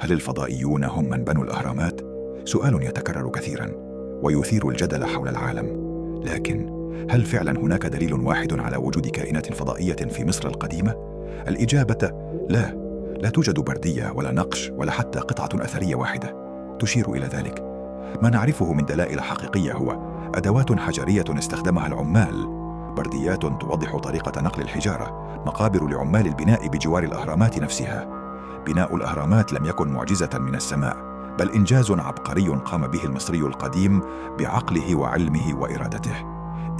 هل الفضائيون هم من بنوا الأهرامات؟ سؤال يتكرر كثيراً ويثير الجدل حول العالم. لكن هل فعلاً هناك دليل واحد على وجود كائنات فضائية في مصر القديمة؟ الإجابة لا. لا توجد بردية ولا نقش ولا حتى قطعة أثرية واحدة تشير إلى ذلك. ما نعرفه من دلائل حقيقية هو أدوات حجرية استخدمها العمال، برديات توضح طريقة نقل الحجارة، مقابر لعمال البناء بجوار الأهرامات نفسها. بناء الأهرامات لم يكن معجزة من السماء، بل إنجاز عبقري قام به المصري القديم بعقله وعلمه وإرادته.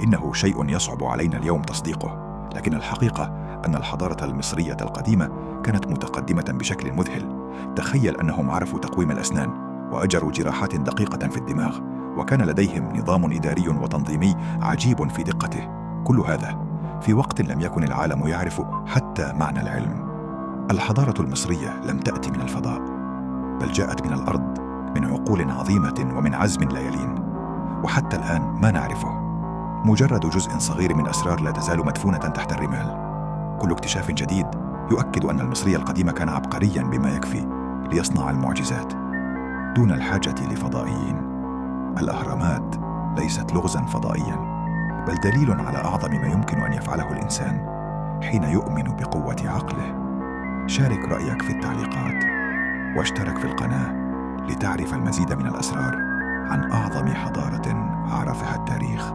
إنه شيء يصعب علينا اليوم تصديقه، لكن الحقيقة أن الحضارة المصرية القديمة كانت متقدمة بشكل مذهل. تخيل أنهم عرفوا تقويم الأسنان وأجروا جراحات دقيقة في الدماغ، وكان لديهم نظام إداري وتنظيمي عجيب في دقته. كل هذا في وقت لم يكن العالم يعرف حتى معنى العلم. الحضارة المصرية لم تأتي من الفضاء، بل جاءت من الأرض، من عقول عظيمة ومن عزم لا يلين، وحتى الآن ما نعرفه. مجرد جزء صغير من أسرار لا تزال مدفونة تحت الرمال. كل اكتشاف جديد يؤكد أن المصري القديم كان عبقرياً بما يكفي ليصنع المعجزات دون الحاجة لفضائيين. الأهرامات ليست لغزاً فضائياً، بل دليل على أعظم ما يمكن أن يفعله الإنسان حين يؤمن بقوة عقله. شارك رأيك في التعليقات، واشترك في القناة لتعرف المزيد من الأسرار عن أعظم حضارة عرفها التاريخ.